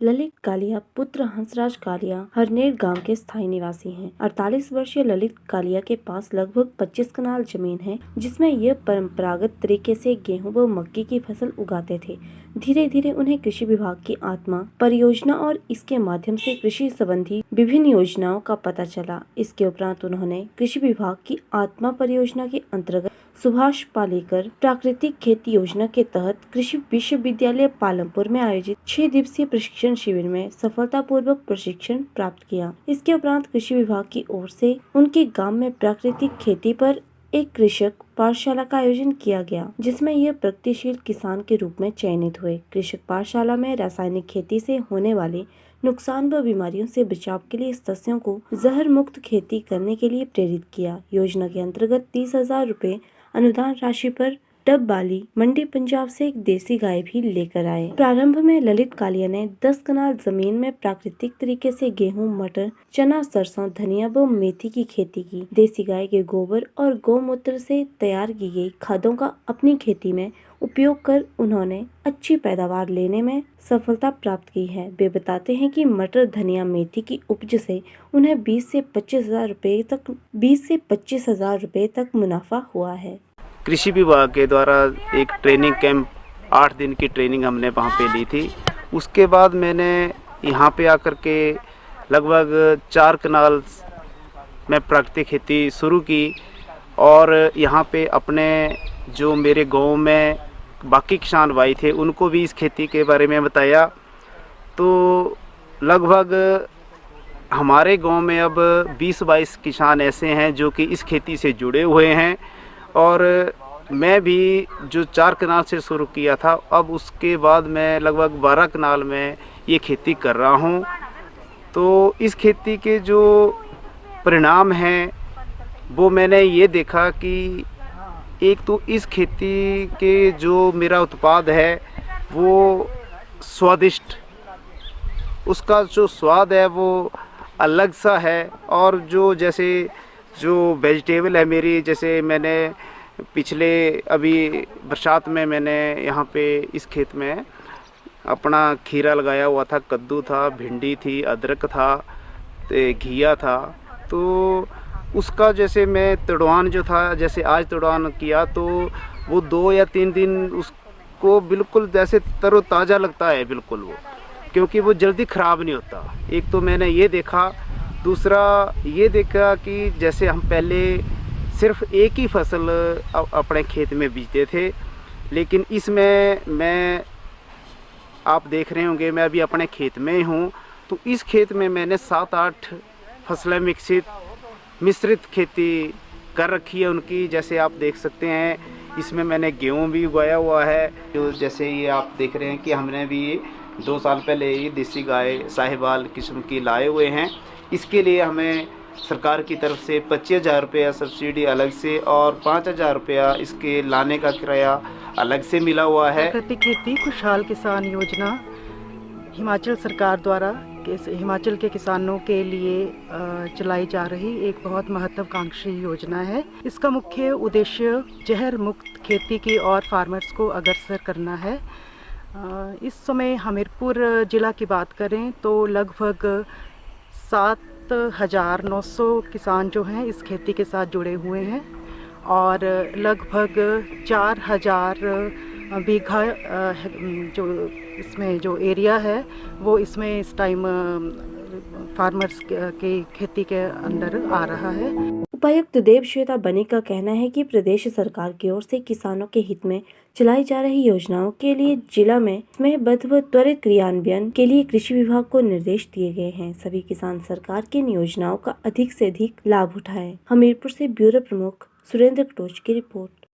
ललित कालिया पुत्र हंसराज कालिया हरनेर गांव के स्थायी निवासी हैं। 48 वर्षीय ललित कालिया के पास लगभग 25 कनाल जमीन है, जिसमें यह परंपरागत तरीके से गेहूं व मक्की की फसल उगाते थे। धीरे धीरे उन्हें कृषि विभाग की आत्मा परियोजना और इसके माध्यम से कृषि संबंधी विभिन्न योजनाओं का पता चला। इसके उपरांत उन्होंने कृषि विभाग की आत्मा परियोजना के अंतर्गत सुभाष पालेकर प्राकृतिक खेती योजना के तहत कृषि विश्वविद्यालय पालमपुर में आयोजित 6 दिवसीय प्रशिक्षण शिविर में सफलतापूर्वक प्रशिक्षण प्राप्त किया। इसके उपरांत कृषि विभाग की ओर से उनके गांव में प्राकृतिक खेती पर एक कृषक पाठशाला का आयोजन किया गया, जिसमें यह प्रगतिशील किसान के रूप में चयनित हुए। कृषक पाठशाला में रासायनिक खेती से होने वाले नुकसान व बीमारियों से बचाव के लिए सदस्यों को जहर मुक्त खेती करने के लिए प्रेरित किया। योजना के अंतर्गत 30,000 रुपए अनुदान राशि पर डब बाली मंडी पंजाब से एक देसी गाय भी लेकर आए। प्रारंभ में ललित कालिया ने 10 कनाल जमीन में प्राकृतिक तरीके से गेहूं, मटर, चना, सरसों, धनिया व मेथी की खेती की। देसी गाय के गोबर और गौमूत्र से तैयार की गई खादों का अपनी खेती में उपयोग कर उन्होंने अच्छी पैदावार लेने में सफलता प्राप्त की है। वे बताते हैं कि मटर, धनिया, मेथी की उपज से उन्हें 20 से 25,000 रुपए तक मुनाफा हुआ है। कृषि विभाग के द्वारा एक ट्रेनिंग कैंप 8 दिन की ट्रेनिंग हमने वहाँ पे ली थी। उसके बाद मैंने यहाँ पे आकर के लगभग 4 कनाल में प्राकृतिक खेती शुरू की और यहाँ पे अपने जो मेरे गांव में बाकी किसान भाई थे उनको भी इस खेती के बारे में बताया। तो लगभग हमारे गांव में अब 20-22 किसान ऐसे हैं जो कि इस खेती से जुड़े हुए हैं और मैं भी जो 4 कनाल से शुरू किया था, अब उसके बाद मैं लगभग 12 कनाल में ये खेती कर रहा हूँ। तो इस खेती के जो परिणाम हैं वो मैंने ये देखा कि एक तो इस खेती के जो मेरा उत्पाद है वो स्वादिष्ट, उसका जो स्वाद है वो अलग सा है। और जो जैसे जो वेजिटेबल है मेरी, जैसे मैंने पिछले अभी बरसात में मैंने यहाँ पे इस खेत में अपना खीरा लगाया हुआ था, कद्दू था, भिंडी थी, अदरक था, घिया था। तो उसका जैसे मैं तुड़वान जो था, जैसे आज तुड़वान किया तो वो 2 या 3 दिन उसको बिल्कुल जैसे तरोताज़ा लगता है बिल्कुल वो, क्योंकि वो जल्दी ख़राब नहीं होता। एक तो मैंने ये देखा, दूसरा ये देखा कि जैसे हम पहले सिर्फ एक ही फसल अपने खेत में बीजते थे, लेकिन इसमें मैं आप देख रहे होंगे मैं अभी अपने खेत में ही हूँ। तो इस खेत में मैंने 7-8 फसलें मिश्रित खेती कर रखी है उनकी। जैसे आप देख सकते हैं इसमें मैंने गेहूँ भी उगाया हुआ है। जो जैसे ये आप देख रहे हैं कि हमने भी 2 साल पहले ये देसी गाय साहिवाल किस्म की लाए हुए हैं। इसके लिए हमें सरकार की तरफ से 25,000 रुपया सब्सिडी अलग से और 5,000 रुपया इसके लाने का किराया अलग से मिला हुआ है। प्राकृतिक खेती खुशहाल किसान योजना हिमाचल सरकार द्वारा हिमाचल के किसानों के लिए चलाई जा रही एक बहुत महत्वाकांक्षी योजना है। इसका मुख्य उद्देश्य जहर मुक्त खेती की और फार्मर्स को अग्रसर करना है। इस समय हमीरपुर ज़िला की बात करें तो लगभग 7,900 किसान जो हैं इस खेती के साथ जुड़े हुए हैं और लगभग 4,000 बीघा जो इसमें जो एरिया है वो इसमें इस टाइम फार्मर्स की खेती के अंदर आ रहा है। उपायुक्त देवश्वेता बनी का कहना है कि प्रदेश सरकार की ओर से किसानों के हित में चलाई जा रही योजनाओं के लिए जिला में समयबद्ध व त्वरित क्रियान्वयन के लिए कृषि विभाग को निर्देश दिए गए हैं। सभी किसान सरकार की इन योजनाओं का अधिक से अधिक लाभ उठाएं। हमीरपुर से ब्यूरो प्रमुख सुरेंद्र कटोच की रिपोर्ट।